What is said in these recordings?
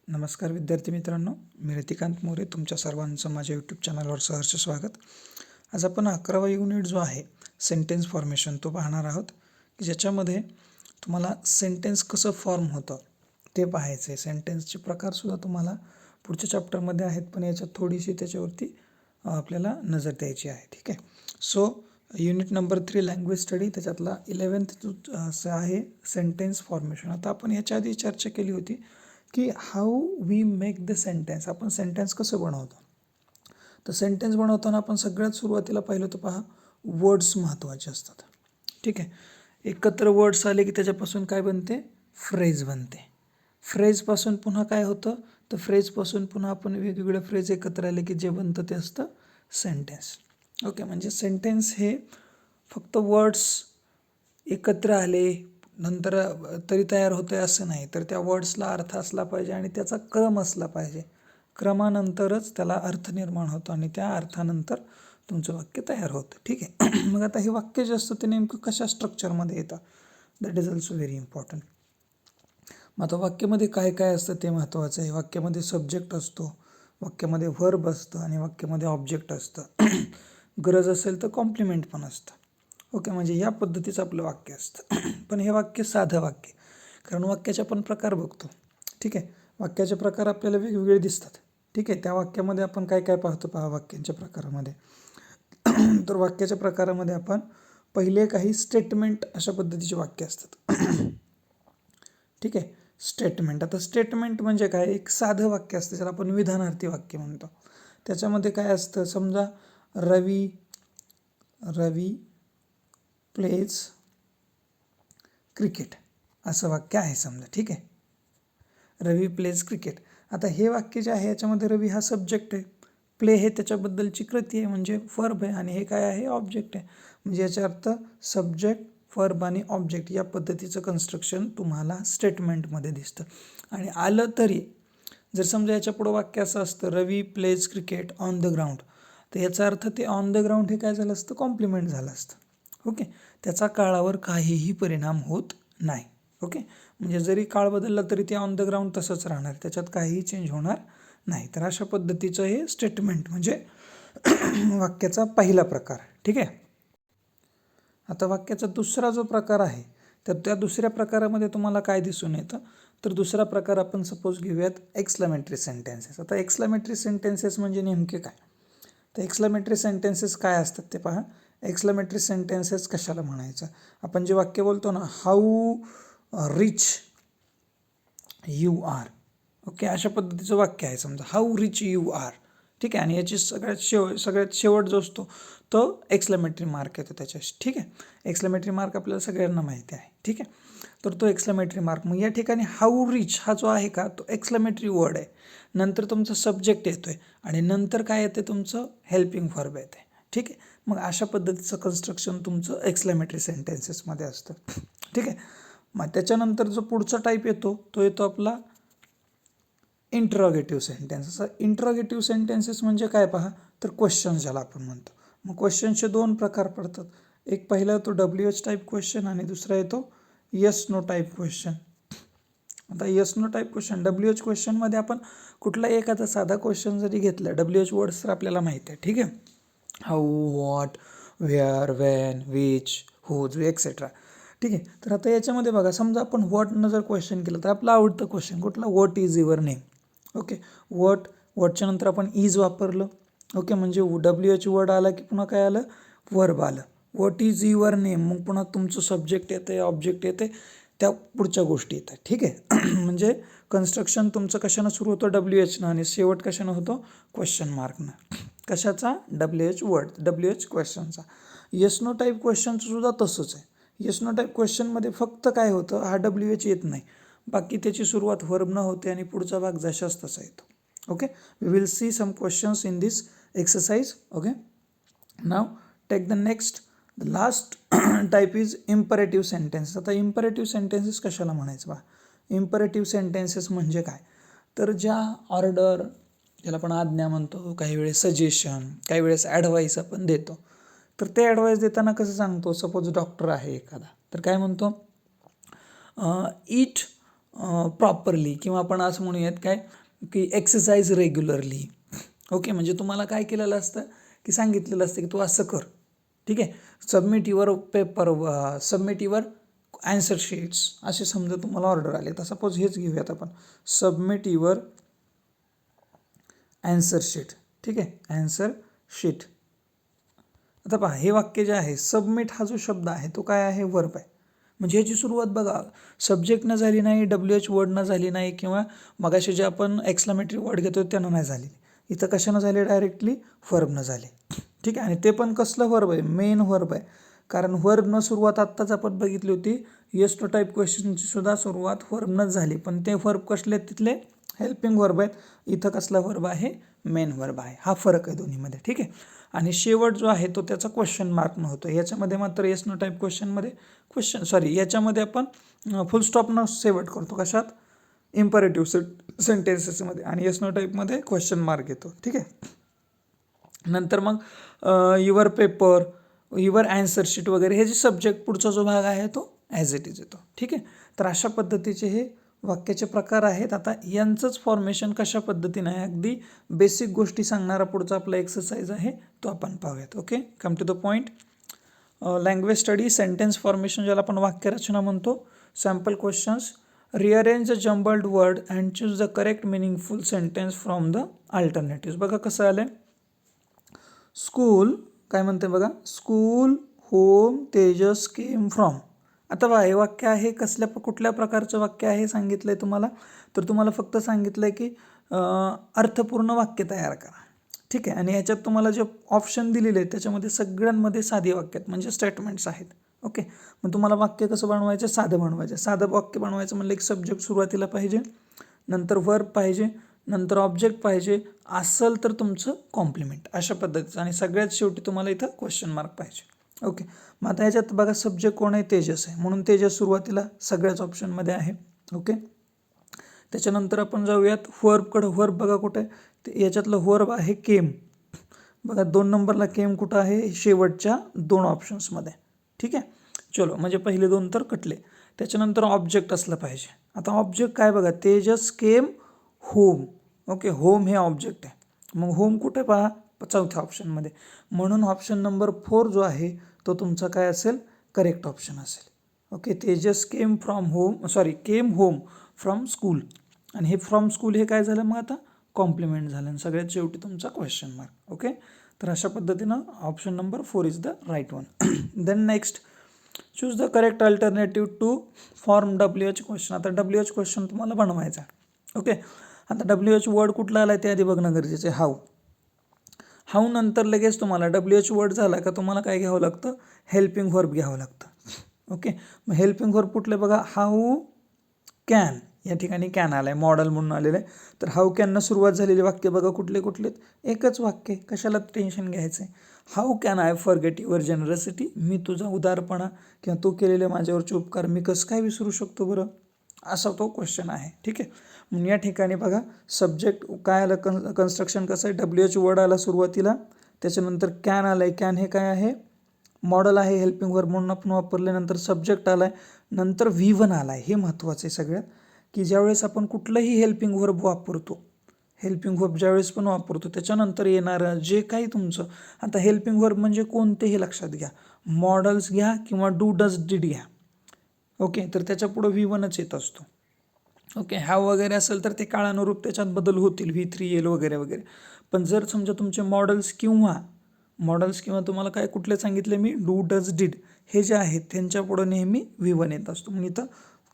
नमस्कार विद्यार्थी मित्रांनो, मी रतिकांत मोरे तुमच्या सर्वांचं माझ्या यूट्यूब चॅनलवर सहर्ष स्वागत. आज आपण 11वा युनिट जो आहे सेंटेन्स फॉर्मेशन तो पाहणार आहोत, की ज्याच्यामध्ये तुम्हाला सेंटेन्स कसं फॉर्म होतं ते पाहायचं आहे. सेंटेन्सचे प्रकारसुद्धा तुम्हाला पुढच्या चॅप्टरमध्ये आहेत, पण याच्यात थोडीशी त्याच्यावरती आपल्याला नजर द्यायची आहे. ठीक आहे. So unit number 3 language study, त्याच्यातला 11th असं आहे सेंटेन्स फॉर्मेशन. आता आपण याच्या आधी चर्चा केली होती की how we make the sentence, आपण सेंटेन्स कसं बनवतो. तर सेंटेन्स बनवताना आपण सगळ्यात सुरुवातीला पाहिलं तर पहा, वर्ड्स महत्त्वाचे असतात. ठीक आहे. एकत्र वर्ड्स आले की त्याच्यापासून काय बनते, फ्रेज बनते. फ्रेजपासून पुन्हा काय होतं, तर फ्रेजपासून पुन्हा आपण वेगवेगळे फ्रेज एकत्र आले की जे बनतं ते असतं सेंटेन्स. ओके, म्हणजे सेंटेन्स हे फक्त वर्ड्स एकत्र आले नंतर तरी तयार होतं आहे असं नाही, तर त्या वर्ड्सला अर्थ असला पाहिजे आणि त्याचा क्रम असला पाहिजे. क्रमानंतरच त्याला अर्थ निर्माण होतो आणि त्या अर्थानंतर तुमचं वाक्य तयार होतं. ठीक आहे. मग आता हे वाक्य जे असतं ते नेमकं कशा स्ट्रक्चरमध्ये येतं, that is also very important. मग आता वाक्यामध्ये काय काय असतं ते महत्त्वाचं आहे. वाक्यामध्ये सब्जेक्ट असतो, वाक्यामध्ये व्हर्ब असतं आणि वाक्यामध्ये ऑब्जेक्ट असतं. गरज असेल तर कॉम्प्लिमेंट पण असतं. ओके, म्हणजे या पद्धतीचं आपलं वाक्य असतं. पण हे वाक्य साधं वाक्य, कारण वाक्याचे आपण प्रकार बघतो. ठीक आहे. वाक्याचे प्रकार आपल्याला वेगवेगळे दिसतात. ठीक आहे. त्या वाक्यामध्ये आपण काय काय पाहतो पहा वाक्यांच्या प्रकारामध्ये. तर वाक्याच्या प्रकारामध्ये आपण पहिले काही स्टेटमेंट अशा पद्धतीचे वाक्य असतात. ठीक आहे. स्टेटमेंट, आता स्टेटमेंट म्हणजे काय, एक साधं वाक्य असतं ज्याला आपण विधानार्थी वाक्य म्हणतो. त्याच्यामध्ये काय असतं, समजा रवी प्लेज क्रिकेट असं वाक्य आहे समजा. ठीक आहे. रवी प्लेज क्रिकेट. आता हे वाक्य जे आहे याच्यामध्ये रवी हा सब्जेक्ट आहे, प्ले हे त्याच्याबद्दलची कृती आहे म्हणजे वर्ब आहे, आणि हे काय आहे, ऑब्जेक्ट आहे. म्हणजे याचा अर्थ सब्जेक्ट, वर्ब आणि ऑब्जेक्ट या पद्धतीचं कन्स्ट्रक्शन तुम्हाला स्टेटमेंटमध्ये दिसतं. आणि आलं तरी जर समजा याच्या पुढं वाक्य असं असतं, Ravi plays cricket on the ground, तर याचा अर्थ ते ऑन द ग्राउंड हे काय झालं असतं, कॉम्प्लिमेंट झालं असतं. ओके, त्याचा काळावर काहीही परिणाम होत नाही. ओके, म्हणजे जरी काळ बदलला तरी ते ऑन द ग्राउंड तसंच राहणार, त्याच्यात काहीही चेंज होणार नाही. तर अशा पद्धतीचं हे स्टेटमेंट म्हणजे वाक्याचा पहिला प्रकार. ठीक आहे. आता वाक्याचा दुसरा जो प्रकार आहे, तर त्या दुसऱ्या प्रकारामध्ये तुम्हाला काय दिसून येतं, तर दुसरा प्रकार आपण सपोज घेऊयात एक्सक्लेमेटरी सेंटेन्सेस. आता एक्सक्लेमेटरी सेंटेन्सेस म्हणजे नेमके काय, तर एक्सक्लेमेटरी सेंटेन्सेस काय असतात ते पहा. एक्सक्लेमेटरी सेंटेन्सेस कशाला म्हणायचं, आपण जे वाक्य बोलतो ना, how rich you are. Okay, अशा पद्धतीचं वाक्य आहे समजा, हाऊ रिच यू आर. ठीक आहे. आणि याची सगळ्यात शेवट जो असतो तो एक्सक्लेमेटरी मार्क येतो त्याच्याशी. ठीक आहे. एक्सक्लेमेटरी मार्क आपल्याला सगळ्यांना माहिती आहे. ठीक आहे. तर तो एक्सक्लेमेटरी मार्क, मग या ठिकाणी हाऊ रिच हा जो आहे का, तो एक्सक्लेमेटरी वर्ड आहे. नंतर तुमचं सब्जेक्ट येतोय आणि नंतर काय येते, तुमचं हेल्पिंग व्हर्ब येते. ठीक आहे. मग अशा पद्धतीचं कन्स्ट्रक्शन तुमचं एक्सक्लेमेटरी सेंटेन्सेसमध्ये असतं. ठीक आहे. मग त्याच्यानंतर जो पुढचा टाईप येतो तो येतो आपला इंट्रॉगेटिव्ह सेंटेन्सेस. इंट्रॉगेटिव्ह सेंटेन्सेस म्हणजे काय पहा, तर क्वेश्चन्स ज्याला आपण म्हणतो. मग क्वेश्चनचे दोन प्रकार पडतात. एक पहिला येतो WH टाईप क्वेश्चन आणि दुसरा येतो येस नो टाईप क्वेश्चन. आता yes no type question, WH क्वेश्चनमध्ये आपण कुठला एखादा साधा क्वेश्चन जरी घेतला, WH वर्ड्स तर आपल्याला माहिती आहे. ठीक आहे. How, what, where, when, which, whose etcetera. ठीक आहे. तर आता याच्यामध्ये बघा, समजा आपण व्हॉटनं जर क्वेश्चन केलं तर आपलं आवडतं क्वेश्चन कुठला, what is your name. Okay, व्हॉटच्या नंतर आपण इज वापरलं. ओके, म्हणजे WH वर्ड आला की पुन्हा काय आलं, वर्ब आलं. व्हॉट इज युअर नेम, मग पुन्हा तुमचं सब्जेक्ट येतं आहे, ऑब्जेक्ट येते, त्या पुढच्या गोष्टी येतात. ठीक आहे. म्हणजे कन्स्ट्रक्शन तुमचं कशानं सुरू होतं, WHनं, आणि शेवट कशानं होतो, क्वेश्चन मार्कनं. कशाचा, WH वर्ड, WH क्वेश्चनचा. येस नो टाईप क्वेश्चनचं सुद्धा तसंच आहे. येस नो टाईप क्वेश्चनमध्ये फक्त काय होतं, हा WH येत नाही, बाकी त्याची सुरुवात व्हर्बनं होते आणि पुढचा भाग जशाच तसा येतो. Okay, we will see some questions in this exercise. Okay, now take the next. The last type is imperative sentences. आता इम्परेटिव्ह सेंटेन्सेस कशाला म्हणायचं बा, इम्परेटिव्ह सेंटेन्सेस म्हणजे काय, तर ज्या ऑर्डर, ज्याला आपण आज्ञा म्हणतो, काही वेळेस सजेशन, काही वेळेस ॲडवाईस आपण देतो. तर ते ॲडवाईस देताना कसं सांगतो, सपोज डॉक्टर आहे एखादा, तर काय म्हणतो, ईट प्रॉपरली, किंवा आपण असं म्हणूयात काय की एक्सरसाइज रेग्युलरली. ओके, म्हणजे तुम्हाला काय केलेलं असतं की सांगितलेलं असतं की तू असं कर. ठीक आहे, submit your paper, submit your answer sheets, असे समजा तुम्हाला ऑर्डर आले. तर सपोज हेच घेऊयात आपण, सबमिट युअर ॲन्सर शीट. ठीक आहे, ॲन्सर शीट. आता पहा, हे वाक्य जे आहे, सबमिट हा जो शब्द आहे तो काय आहे, वर्ब आहे. म्हणजे ह्याची सुरुवात बघा, सब्जेक्टनं झाली नाही, WH वर्डनं झाली नाही, किंवा मगाशी जे आपण एक्सक्लामेटरी वर्ड घेतो त्यानं नाही झाली. इथं कशानं झाले, डायरेक्टली वर्बनं झाले. ठीक आहे, आणि ते पण कसलं वर्ब आहे, मेन वर्ब आहे. कारण वर्बनं सुरुवात आत्ताच आपण बघितली होती, येस टू टाईप क्वेश्चनची सुद्धा सुरुवात वर्बनंच झाली. पण ते वर्ब कसले आहेत, तिथले हेल्पिंग वर्ब आहेत. इथं कसला वर्ब आहे, मेन वर्ब आहे. हा फरक आहे दोन्हीमध्ये. ठीक आहे, आणि शेवट जो आहे तो त्याचा क्वेश्चन मार्कनं होतो. याच्यामध्ये मात्र येस नो टाईप क्वेश्चनमध्ये याच्यामध्ये आपण फुल स्टॉपनं शेवट करतो. कशात, इम्परेटिव्ह सेंटेन्सेसमध्ये, आणि येस नो टाईपमध्ये क्वेश्चन मार्क येतो. ठीक आहे, नंतर मग your paper, your answer sheet वगैरे हे जे सब्जेक्ट पुढचा जो भाग आहे तो ॲज इट इज येतो. ठीक आहे, तर अशा पद्धतीचे हे वाक्याचे प्रकार आहेत. आता यांचंच फॉर्मेशन कशा पद्धतीने आहे, अगदी बेसिक गोष्टी सांगणारा पुढचा आपला एक्सरसाइज आहे, तो आपण पाहूयात. Okay, come to the point. Language study, sentence formation ज्याला आपण वाक्यरचना म्हणतो. Sample questions, rearrange the jumbled word and choose the correct meaningful sentence from the alternative. बघा कसं आलं, स्कूल काय म्हणते बघा, school home Tejas came from. आता बघा, हे वाक्य आहे कुठल्या प्रकारचं वाक्य आहे सांगितलं आहे तुम्हाला. तर तुम्हाला फक्त सांगितलं आहे की अर्थपूर्ण वाक्य तयार करा. ठीक आहे, आणि ह्याच्यात तुम्हाला जे ऑप्शन दिलेले आहेत त्याच्यामध्ये सगळ्यांमध्ये साधी वाक्य आहेत, म्हणजे स्टेटमेंट्स आहेत. ओके, मग तुम्हाला वाक्य कसं बनवायचं, साधं बनवायचं. साधं वाक्य बनवायचं म्हणलं एक सब्जेक्ट सुरुवातीला पाहिजे, नंतर वर्ब पाहिजे, नंतर ऑब्जेक्ट पाहिजे, असेल तर तुमचं कॉम्प्लिमेंट, अशा पद्धतीचं, आणि सगळ्यात शेवटी तुम्हाला इथं क्वेश्चन मार्क पाहिजे. ओके, मग आता ह्याच्यात बघा, सब्जेक्ट कोण आहे, तेजस आहे, म्हणून तेजस सुरुवातीला सगळ्याच ऑप्शनमध्ये आहे. ओके, त्याच्यानंतर आपण जाऊयात वर्बकडं. वर्ब बघा कुठं आहे, याच्यातलं वर्ब आहे केम. बघा 2 नंबरला केम कुठं आहे, शेवटच्या 2 ऑप्शन्समध्ये. ठीक आहे, चलो, म्हणजे पहिले 2 तर कटले. त्याच्यानंतर ऑब्जेक्ट असलं पाहिजे. आता ऑब्जेक्ट काय बघा, Tejas came home. Okay, home हे ऑब्जेक्ट आहे. मग होम कुठे पहा, 4थ्या ऑप्शनमध्ये. म्हणून ऑप्शन नंबर 4 जो आहे तो तुमचा काय असेल, करेक्ट ऑप्शन असेल. Okay, Tejas came home from school, आणि हे फ्रॉम स्कूल हे काय झालं, मग आता कॉम्प्लिमेंट झालं, आणि सगळ्यात शेवटी तुमचा क्वेश्चन मार्क. ओके, तर अशा पद्धतीनं option number 4 is the right one. Then next, choose the correct alternative to form WH question. आता WH क्वेश्चन तुम्हाला बनवायचा. ओके, आता WH वर्ड कुठला आला ते आधी बघणं गरजेचं आहे, हाऊ. हाऊ नंतर लगेच तुम्हाला WH वर्ड झाला का तुम्हाला काय घ्यावं लागतं, हेल्पिंग वर्ब घ्यावं लागतं. ओके, मग हेल्पिंग वर्ब कुठले बघा, हाऊ कॅन, या ठिकाणी कॅन आलं आहे, मॉडल म्हणून आलेलं आहे. तर हाऊ कॅननं सुरुवात झालेली वाक्य बघा कुठले कुठलेत, एकच वाक्य, कशाला टेन्शन घ्यायचं आहे. How can I forget your generosity, मी तुझा उदारपणा किंवा तू केलेले माझ्यावरचे उपकार मी कसं काय विसरू शकतो बरं, असा तो क्वेश्चन आहे. ठीक आहे, म्हणून या ठिकाणी बघा, सब्जेक्ट काय आलं, कन्स्ट्रक्शन कसं आहे, WH वर्ड आला सुरुवातीला, त्याच्यानंतर कॅन आलं आहे. कॅन हे काय आहे, मॉडल आहे, हेल्पिंग वर्ब म्हणून आपण वापरले. नंतर सब्जेक्ट आला आहे, नंतर V1 आला आहे. हे महत्त्वाचं आहे सगळ्यात, की ज्यावेळेस आपण कुठलंही हेल्पिंग वर्ब वापरतो, हेल्पिंग वर्ब ज्यावेळेस पण वापरतो त्याच्यानंतर येणारं जे काही तुमचं, आता हेल्पिंग वर्ब म्हणजे कोणतेही लक्षात घ्या, मॉडल्स घ्या किंवा डू डज डिड घ्या. ओके, तर त्याच्या पुढं V1च येत असतो. ओके, हॅव वगैरे असेल तर ते काळानुरूप त्याच्यात बदल होतील, V3 येईल वगैरे वगैरे. पण जर समजा तुमचे मॉडल्स किंवा तुम्हाला काय कुठले सांगितले मी, डू डज डिड हे जे आहेत त्यांच्या पुढं नेहमी V1 येत असतो. म्हणून इथं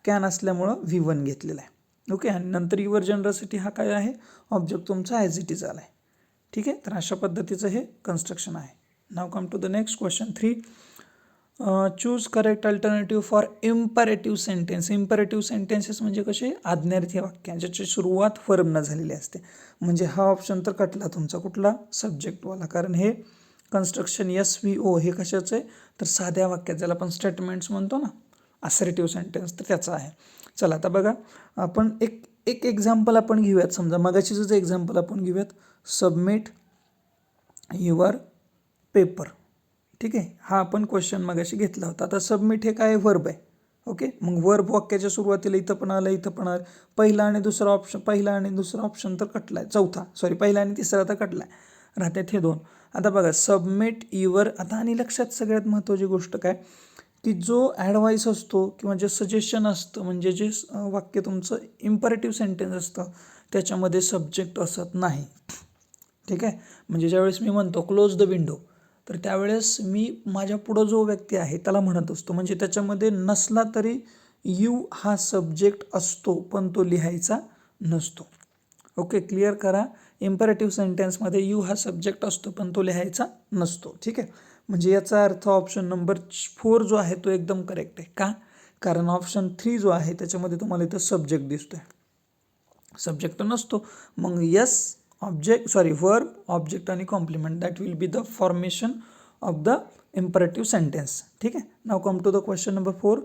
कॅन असल्यामुळं V1 घेतलेलं आहे. ओके, आणि नंतर युअर जनरसिटी हा काय आहे, ऑब्जेक्ट तुमचा ॲज इट इज आला आहे. ठीक आहे, तर अशा पद्धतीचं हे कन्स्ट्रक्शन आहे. Now come to the next question 3. Choose correct alternative for imperative sentence. Imperative sentences म्हणजे कसे, आज्ञार्थी वाक्य ज्याची सुरुवात वर्बनं झालेली असते. म्हणजे हा ऑप्शन तर कटला तुमचा, कुठला, सब्जेक्टवाला, कारण हे कन्स्ट्रक्शन SVO हे कशाचं आहे, तर साध्या वाक्यात ज्याला आपण स्टेटमेंट्स म्हणतो ना, असर्टिव्ह सेंटेन्स, तर त्याचा आहे. चला आता बघा, आपण एक एक्झाम्पल आपण घेऊयात. समजा मगाशीच एक्झाम्पल आपण घेऊयात, सबमिट युअर पेपर. ठीक आहे, हा आपण क्वेश्चन मगाशी घेतला होता. आता सबमिट हे काय, वर्ब आहे. ओके, मग वर्ब वाक्याच्या सुरुवातीला इथं पण आलं, इथं पण आलं. पहिला आणि दुसरा ऑप्शन तर कटलाय, पहिला आणि तिसरा तर कटलाय, राहतात हे दोन. आता बघा सबमिट युअर. आता आणि लक्षात सगळ्यात महत्त्वाची गोष्ट काय, की जो ॲडवाईस असतो किंवा जे सजेशन असतं, म्हणजे जे वाक्य तुमचं इम्परेटिव्ह सेंटेन्स असतं त्याच्यामध्ये सब्जेक्ट असत नाही. ठीक आहे, म्हणजे ज्यावेळेस मी म्हणतो क्लोज द विंडो, तर त्यावेळेस मी माझ्या पुढं जो व्यक्ती आहे त्याला म्हणत असतो, म्हणजे त्याच्यामध्ये नसला तरी यू हा सब्जेक्ट असतो पण तो लिहायचा नसतो. ओके, क्लिअर करा. इम्परेटिव्ह सेंटेन्समध्ये यू हा सब्जेक्ट असतो पण तो लिहायचा नसतो. ठीक आहे, म्हणजे याचा अर्थ ऑप्शन नंबर 4 जो आहे तो एकदम करेक्ट आहे. का? कारण ऑप्शन 3 जो आहे त्याच्यामध्ये तुम्हाला इथं सब्जेक्ट दिसतोय, सब्जेक्ट नसतो. मग वर्ब, ऑब्जेक्ट आणि complement, that will be the formation of the imperative sentence. ठीक आहे, now come to the question number 4.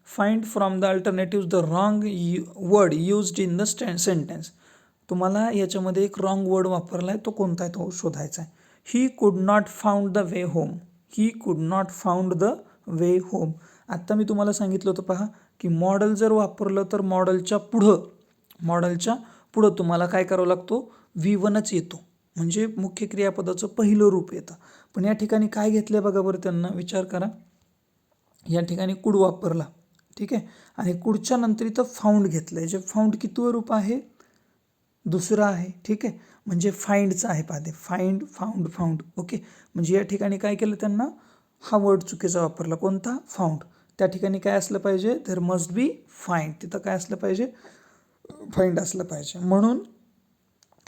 Find from the alternative the wrong word used in the sentence. तुम्हाला याच्यामध्ये एक wrong word वापरला आहे, तो कोणता आहे तो शोधायचा आहे. He could not found the way home. He could not found the way home. आत्ता मी तुम्हाला सांगितलं होतं पहा, की मॉडेल जर वापरलं तर मॉडेलच्या पुढं तुम्हाला काय करावं लागतो, V1च येतो, म्हणजे मुख्य क्रियापदाचं पहिलं रूप येतं. पण या ठिकाणी काय घेतलं बघा बरं, त्यांना विचार करा. या ठिकाणी कुड वापरला, ठीक आहे, आणि कुडच्या नंतर इथं फाउंड घेतलं आहे. जे फाउंड कितवं रूप आहे, दुसरं आहे. ठीक आहे, म्हणजे फाइंडचं आहे पाहते, फाइंड, फाउंड. ओके, म्हणजे या ठिकाणी काय केलं त्यांना, हा वर्ड चुकीचा वापरला, कोणता, फाउंड. त्या ठिकाणी काय असलं पाहिजे, देअर मस्ट बी फाइंड. तिथं काय असलं पाहिजे, फाइंड असलं पाहिजे. म्हणून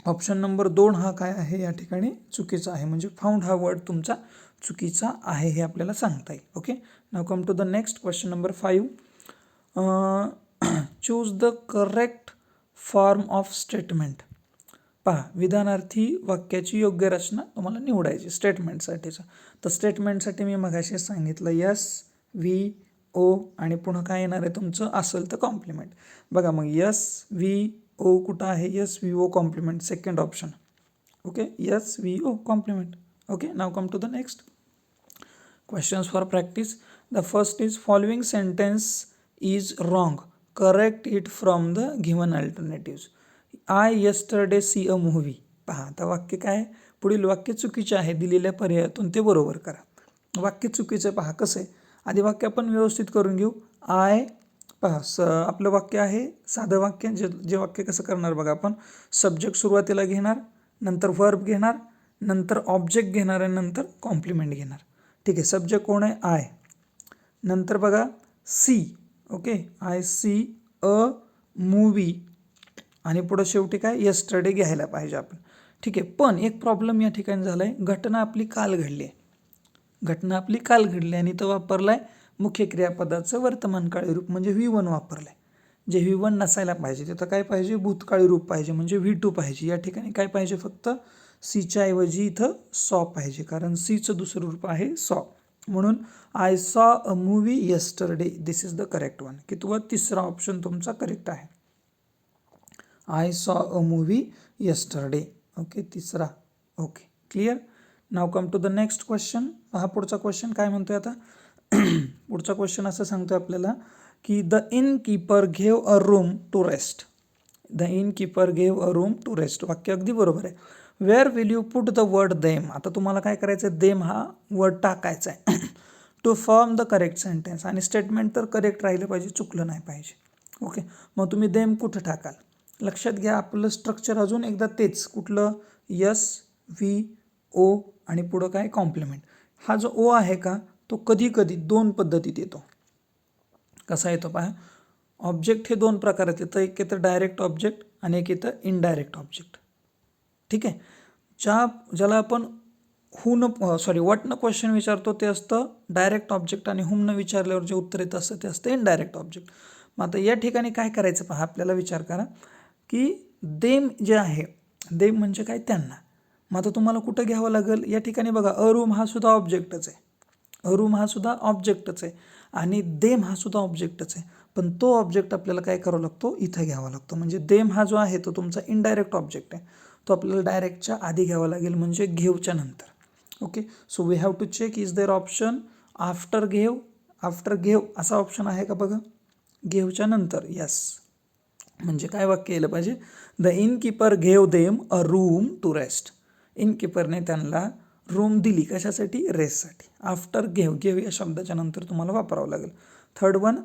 ऑप्शन नंबर 2 हा काय आहे या ठिकाणी चुकीचा आहे, म्हणजे फाउंड हा वर्ड तुमचा चुकीचा आहे हे आपल्याला सांगता येईल. Okay, now come to the next question number 5. Choose the correct form of statement. पहा, विधानार्थी वाक्याची योग्य रचना तुम्हाला निवडायची स्टेटमेंटसाठीचं. तर स्टेटमेंटसाठी मी मगाशी सांगितलं SVO आणि पुन्हा काय येणार आहे तुमचं, असेल तर कॉम्प्लिमेंट. बघा मग SVO कुठं आहे, SVO complement, second option. Okay, SVO complement. Okay, now come to the next questions for practice. The first is following sentence is wrong, correct it from the given alternatives. I yesterday see a movie. पहा, आता वाक्य काय, पुढील वाक्य चुकीचे आहे, दिलेल्या पर्यायातून ते बरोबर करा. वाक्य चुकीचं पहा कसं आहे, आधी वाक्य आपण व्यवस्थित करून घेऊ. पहा आपलं वाक्य आहे साधं वाक्य. जे वाक्य कसं करणार बघा, आपण सब्जेक्ट सुरुवातीला घेणार, नंतर वर्ब घेणार, नंतर ऑब्जेक्ट घेणार आणि नंतर कॉम्प्लिमेंट घेणार. ठीक आहे, सब्जेक्ट कोण आहे, आय. नंतर बघा see. Okay, I see a movie आणि पुढं शेवटी काय, यस्टरडे घ्यायला पाहिजे आपण. ठीक आहे, पण एक प्रॉब्लेम या ठिकाणी झाला आहे, घटना आपली काल घडली आणि तो वापरला आहे मुख्य क्रियापदाचं वर्तमानकाळी रूप, म्हणजे V1 वापरलं आहे. जे V1 नसायला पाहिजे, तिथं काय पाहिजे, भूतकाळी रूप पाहिजे, म्हणजे V2 पाहिजे. या ठिकाणी काय पाहिजे, फक्त सीच्या ऐवजी इथं सॉ पाहिजे, कारण सीचं दुसरं रूप आहे सॉ. म्हणून I saw a movie yesterday, this is the correct one. कितवा, तिसरा ऑप्शन तुमचा करेक्ट आहे. I saw a movie yesterday. Okay, तिसरा. Okay, clear. Now come to the next question. हा पुढचा क्वेश्चन काय म्हणतोय आता. पुढचा क्वेश्चन असं सांगतोय आपल्याला की the innkeeper gave a room to rest. The innkeeper gave a room to rest, वाक्य अगदी बरोबर आहे. Where will you put the word them. आता तुम्हाला काय करायचं आहे, देम हा वर्ड टाकायचा आहे to form the correct sentence. आणि स्टेटमेंट तर करेक्ट राहिलं पाहिजे, चुकलं नाही पाहिजे. ओके, मग तुम्ही देम कुठं टाकाल, लक्षात घ्या. आपलं स्ट्रक्चर अजून एकदा तेच, कुठलं, SVO आणि पुढं काय, कॉम्प्लिमेंट. हा जो ओ आहे का, तो कधी कधी दोन पद्धतीत येतो. कसा येतो पहा, ऑब्जेक्ट हे दोन प्रकारात येतं, एक येतं डायरेक्ट ऑब्जेक्ट आणि एक येतं इनडायरेक्ट ऑब्जेक्ट. ठीक आहे, ज्याला आपण वॉटनं क्वेश्चन विचारतो ते असतं डायरेक्ट ऑब्जेक्ट, आणि हुमनं विचारल्यावर जे उत्तर येतं असतं ते असतं इनडायरेक्ट ऑब्जेक्ट. मग आता या ठिकाणी काय करायचं पहा, आपल्याला विचार करा की देम जे आहे, देम म्हणजे काय, त्यांना. मग आता तुम्हाला कुठं घ्यावं लागेल, या ठिकाणी बघा, अ रूम हा सुद्धा ऑब्जेक्टच आहे, आणि देम हा सुद्धा ऑब्जेक्टच आहे. पण तो ऑब्जेक्ट आपल्याला काय करावा लागतो, इथं घ्यावा लागतो. म्हणजे देम हा जो आहे तो तुमचा इनडायरेक्ट ऑब्जेक्ट आहे, तो आपल्याला डायरेक्टच्या आधी घ्यावा लागेल, म्हणजे घेवच्या नंतर. Okay, so we have to check, is there option after gave after gave असा ऑप्शन आहे का बघा, गेवच्या नंतर, यस. म्हणजे काय वाक्य यायला पाहिजे, the innkeeper gave them a room to rest. इनकीपरने त्यांना रूम दिली कशासाठी, रेस्टसाठी. आफ्टर गेव, गेव या शब्दाच्या नंतर तुम्हाला वापरावं लागेल. Third one,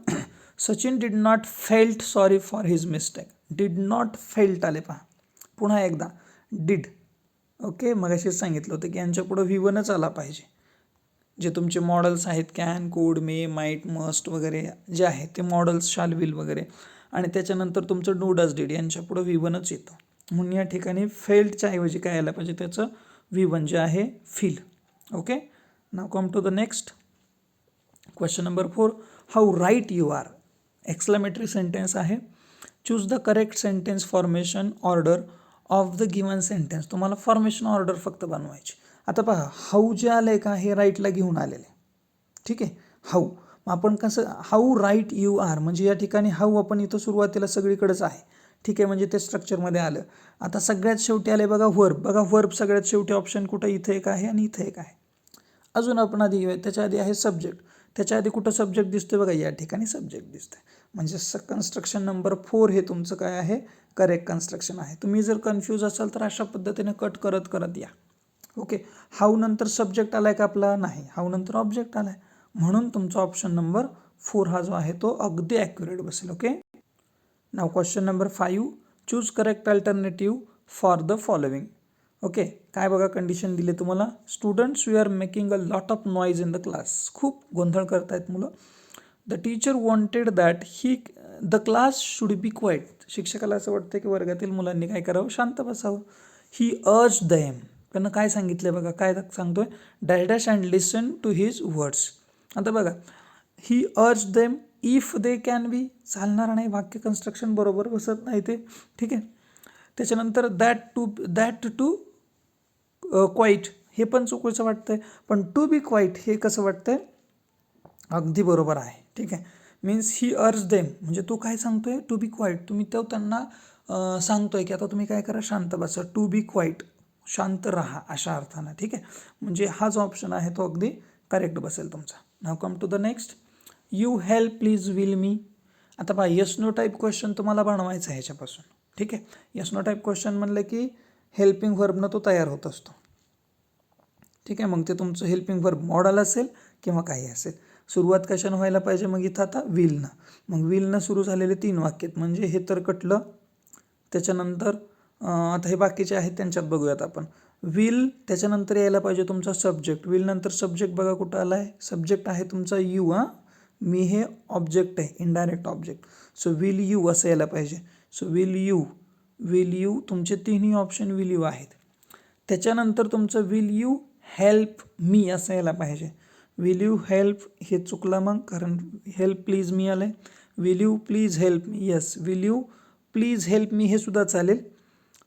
Sachin did not felt sorry for his mistake. Did not felt आले पहा, पुन्हा एकदा डिड. ओके, मग अशीच सांगितलं होतं की यांच्या पुढं V1च आला पाहिजे. जे तुमचे मॉडल्स आहेत can, could, may, might, must वगैरे जे आहेत ते मॉडल्स, शाल, विल वगैरे, आणि त्याच्यानंतर तुमचं डू, डज, डिड यांच्या पुढं V1च येतं. म्हणून या ठिकाणी फेल्टच्या ऐवजी काय यायला पाहिजे, त्याचं V1 जे आहे feel. Okay, now come to the next question number 4. How right you are. Exclamatory sentence आहे. Choose the correct sentence formation order of the given sentence. तुम्हाला फॉर्मेशन ऑर्डर फक्त बनवायची. आता पहा, हाऊ जे आलंय का हे राईटला घेऊन आलेले, ठीक आहे. हाऊ आपण कसं, हाऊ राईट यू आर म्हणजे या ठिकाणी हाऊ आपण इथं सुरुवातीला सगळीकडेच आहे, ठीक आहे, म्हणजे ते स्ट्रक्चरमध्ये आलं. आता सगळ्यात शेवटी आले बघा व्हर्ब. बघा व्हर्ब सगळ्यात शेवटी ऑप्शन कुठं, इथं एक आहे आणि इथं एक आहे. अजून आपण आधी घेऊया, त्याच्या आधी आहे सब्जेक्ट. त्याच्या आधी कुठं सब्जेक्ट दिसतोय बघा, या ठिकाणी सब्जेक्ट दिसतंय. म्हणजे कन्स्ट्रक्शन नंबर 4 हे तुमचं काय आहे, करेक्ट कन्स्ट्रक्शन आहे. तुम्ही जर कन्फ्यूज असाल तर अशा पद्धतीने कट करत करत या. ओके, हाऊ नंतर सब्जेक्ट आलाय का आपला, नाही, हाऊ नंतर ऑब्जेक्ट आलाय. म्हणून तुमचा ऑप्शन नंबर 4 हा जो आहे तो अगदी ॲक्युरेट बसेल. Okay, now question number 5. Choose correct alternative for the following. Okay, काय बघा कंडिशन दिली तुम्हाला, students we are making a lot of noise in the class. खूप गोंधळ करतायत मुलं. The teacher wanted that the class should be quiet. शिक्षकाला असं वाटतं की वर्गातील मुलांनी काय करावं, शांत बसावं. ही अर्ज देम, त्यांना काय सांगितलं बघा, काय सांगतोय, dash dash and listen to his words. आता बघा, he urge them if they can be, चालणार नाही, वाक्य कन्स्ट्रक्शन बरोबर बसत नाही ते, ठीक आहे. त्याच्यानंतर दॅट टू क्वाईट हे पण चुकीचं वाटतंय, पण टू बी क्वाईट हे कसं वाटतंय, अगदी बरोबर आहे, ठीक आहे. मीन्स ही अर्ज देम म्हणजे तो काय सांगतोय, टू बी क्वाईट. तुम्ही तो त्यांना सांगतोय की आता तुम्ही काय करा, शांत बसा, टू बी क्वाईट, शांत राहा अशा अर्थानं, ठीक आहे. म्हणजे हा जो ऑप्शन आहे तो अगदी करेक्ट बसेल तुमचा. Now come to the next. You help please will me. आता पहा, यस नो टाईप क्वेश्चन तुम्हाला बनवायचं आहे ह्याच्यापासून, ठीक आहे. यस नो टाईप क्वेश्चन म्हणलं की हेल्पिंग व्हर्बनं तो तयार होत असतो, ठीक आहे. मग ते तुमचं हेल्पिंग व्हर्ब मॉडल असेल किंवा काही असेल. सुरुवात कशानं व्हायला पाहिजे, मग इथं आता विलनं. मग विलनं सुरू झालेले 3 वाक्यात, म्हणजे हे तर कटलं. त्याच्यानंतर आता हे बाकीचे आहेत त्यांच्यात बघूयात आपण. विल त्याच्यानंतर यायला पाहिजे तुमचा सब्जेक्ट. विल नंतर सब्जेक्ट बघा कुठं आला आहे, सब्जेक्ट आहे तुमचा यू. मी हे ऑब्जेक्ट आहे, indirect object. So will you असं यायला पाहिजे. सो विल यू तुमचे 3ही ऑप्शन विल यू आहेत. त्याच्यानंतर तुमचं विल यू हेल्प मी असं यायला पाहिजे. विल यू हेल्प हे चुकलं मग, कारण हेल्प प्लीज मी आलं आहे. Will you please help me, yes. Will you please help me हे सुद्धा चालेल.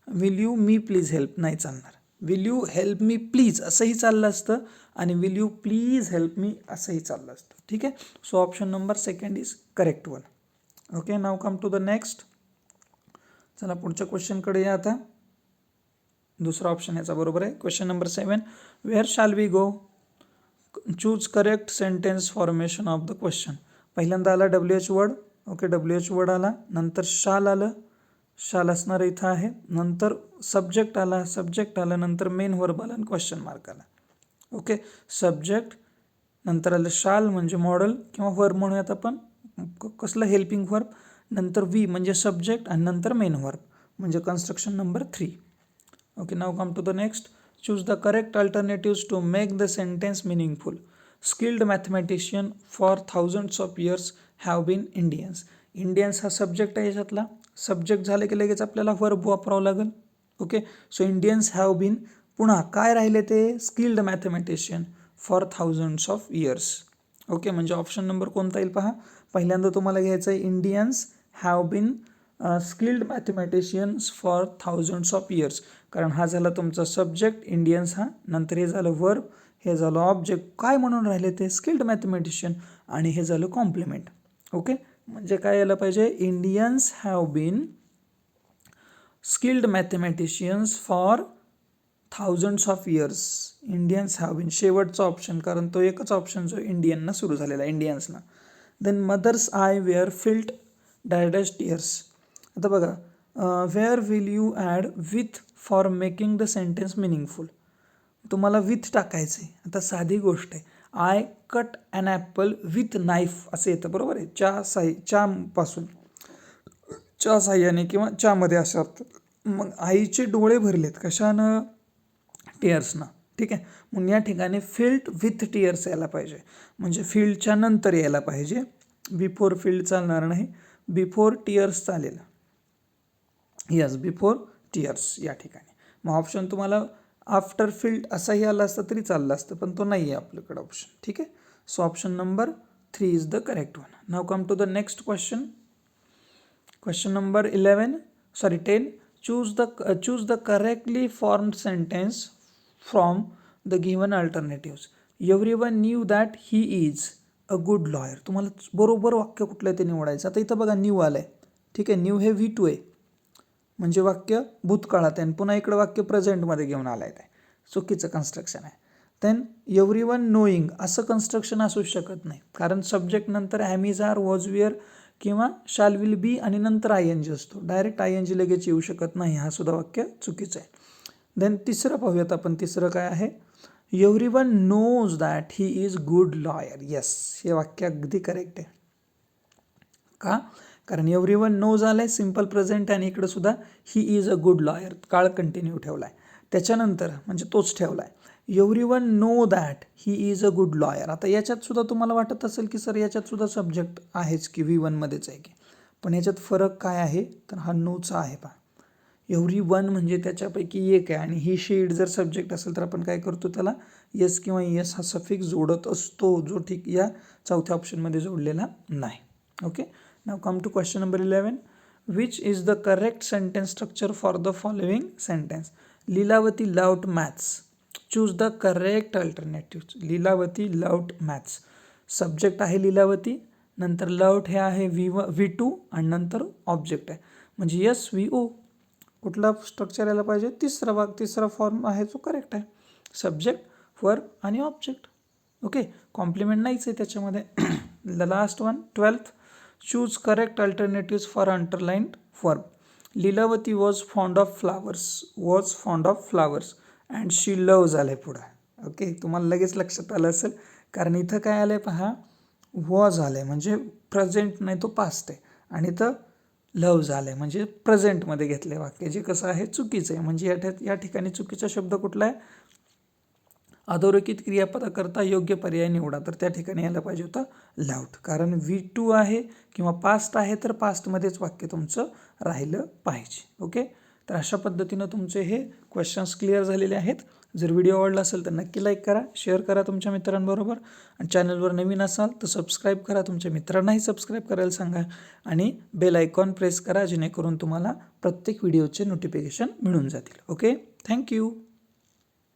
Will you me please help नाही चालणार. Will you help me please असंही चाललं असतं आणि will you please help me असंही चाललं असतं, ठीक आहे. So option number 2 is correct one. Okay, now come to the next. चला पुढच्या क्वेश्चनकडे या आता. दुसरा ऑप्शन याचा बरोबर आहे. Question number 7. Where shall we go. Choose correct sentence formation of the question. पहिल्यांदा आला WH word. Okay, WH word आला, नंतर शाल आलं, शाल असणार इथं आहे, नंतर सब्जेक्ट आलं, नंतर मेन व्हर्ब आला आणि क्वेश्चन मार्क आला. ओके, सब्जेक्ट नंतर आलं शाल म्हणजे मॉडल किंवा व्हर्ब म्हणूयात आपण, कसलं हेल्पिंग व्हर्ब, नंतर वी म्हणजे सब्जेक्ट आणि नंतर मेन व्हर्ब म्हणजे construction number 3. Okay, now come to the next. Choose the correct alternatives to make the sentence meaningful. Skilled mathematician for thousands of years have been Indians. Indians हा subject आहे याच्यातला. Subject झाले की लगेच आपल्याला verb वापरावं लागेल. Okay, so Indians have been, पुन्हा काय राहिले ते, skilled mathematician for thousands of years. Okay, म्हणजे ऑप्शन नंबर कोणता येईल पहा. पहिल्यांदा तुम्हाला घ्यायचं आहे Indians have been skilled mathematicians for thousands of years, कारण हा झाला तुमचा सब्जेक्ट इंडियन्स हा, नंतर हे झालं व्हर्ब, हे झालं ऑब्जेक्ट, काय म्हणून राहिले ते स्किल्ड मॅथमॅटिशियन, आणि हे झालं कॉम्प्लिमेंट. ओके, म्हणजे काय यायला पाहिजे, Indians have been skilled mathematicians for thousands of years Indians have been, शेवटचा ऑप्शन, कारण तो एकच ऑप्शन जो इंडियनना सुरू झालेला आहे, इंडियन्सना. Then mothers eye were filled dash tears. आता बघा, where will you add with for making the sentence meaningful. तुम्हाला विथ टाकायचं आहे. आता साधी गोष्ट आहे, I cut an apple with knife असं येतं, बरोबर आहे, चापासून, च्या साह्याने किंवा च्यामध्ये असं अर्थ. मग आईचे डोळे भरलेत कशानं? टीयर्सना. ठीक आहे, मग या ठिकाणी फिल्ड विथ टीयर्स यायला पाहिजे, म्हणजे फिल्डच्या नंतर यायला पाहिजे. बिफोर फिल्ड चालणार नाही, बिफोर टीयर्स चालेल. यस, बिफोर टीयर्स या ठिकाणी. मग ऑप्शन तुम्हाला आफ्टर फिल्ड असाही आला असता तरी चाललं असतं, पण तो नाही आहे आपल्याकडे ऑप्शन. ठीक आहे, so option number 3 is the correct one. Now come to the next question. Question number 10. Choose the correctly formed sentence from the given alternatives. Everyone knew that he is a good lawyer. तुम्हाला बरोबर वाक्य कुठलं ते निवडायचं. आता इथं बघा new आलंय. ठीक आहे, न्यू हे V2 आहे, म्हणजे वाक्य भूतकाळात आहे, आणि पुन्हा इकडं वाक्य प्रेझेंटमध्ये घेऊन आलंय. ते चुकीचं कन्स्ट्रक्शन आहे. देन एव्हरीवन नोईंग असं कन्स्ट्रक्शन असू शकत नाही, कारण सब्जेक्ट नंतर am is are was were किंवा शाल विल बी आणि नंतर ING असतो. डायरेक्ट ING लगेच येऊ शकत नाही, हा सुद्धा वाक्य चुकीचं आहे. देन तिसरं पाहूयात आपण. तिसरं काय आहे? Everyone knows that he is good lawyer. Yes, हे वाक्य अगदी करेक्ट आहे. का? कारण एव्हरीवन नोज आलंय, सिम्पल प्रेझेंट, आणि इकडं सुद्धा he is a good lawyer, काळ कंटिन्यू ठेवलाय. त्याच्यानंतर म्हणजे तोच ठेवलाय, everyone know that he is a good lawyer. आता याच्यात सुद्धा तुम्हाला वाटत असेल की सर याच्यात सुद्धा सब्जेक्ट आहेच की, V1मध्येच आहे की, पण याच्यात फरक काय आहे तर हा नोचा आहे. पहा, एव्हरीवन म्हणजे त्याच्यापैकी एक आहे, आणि ही शीट जर सब्जेक्ट असेल तर आपण काय करतो, त्याला येस किंवा येस हा सफिक्स जोडत असतो, जो ठीक या चौथ्या ऑप्शनमध्ये जोडलेला नाही. Okay, now come to question number 11. Which is the correct sentence structure for the following sentence? Lilavati loved maths. Choose the correct alternative. Lilavati loved maths. Subject आहे लीलावती, नंतर लव्ड हे आहे V2, आणि नंतर ऑब्जेक्ट आहे, म्हणजे यस VO. कुठला स्ट्रक्चर यायला पाहिजे? तिसरा फॉर्म आहे जो करेक्ट आहे, सब्जेक्ट, वर्ब आणि ऑब्जेक्ट. ओके, कॉम्प्लिमेंट नाहीच आहे त्याच्यामध्ये. The last one 12th. Choose correct alternative for underlined verb. Lilavati was fond of flowers and she loves आलं आहे पुढं. ओके, तुम्हाला लगेच लक्षात आलं असेल, कारण इथं काय आलं आहे पहा, वॉज आलं आहे म्हणजे प्रेझेंट नाही, तो पास्ट आहे, आणि इथं लव्ज आलं आहे म्हणजे प्रेझेंटमध्ये घेतलं आहे वाक्य, जे कसं आहे चुकीचं आहे. म्हणजे या ठिकाणी चुकीचा शब्द कुठला आहे? अधोरेखित क्रियापदाकरता योग्य पर्याय निवडा. तर त्या ठिकाणी यायला पाहिजे होतं लव्ड, कारण V2 आहे किंवा पास्ट आहे तर पास्टमध्येच वाक्य तुमचं राहिलं पाहिजे. ओके, तर अशा पद्धतीनं तुमचे हे क्वेश्चन्स क्लिअर झालेले आहेत. जर व्हिडिओ आवडला असेल तर नक्की लाईक करा, शेअर करा तुमच्या मित्रांबरोबर, आणि चॅनलवर नवीन असाल तर सबस्क्राईब करा, तुमच्या मित्रांनाही सबस्क्राईब करायला सांगा, आणि बेल आयकॉन प्रेस करा, जेणेकरून तुम्हाला प्रत्येक व्हिडिओचे नोटिफिकेशन मिळून जातील. Okay, thank you.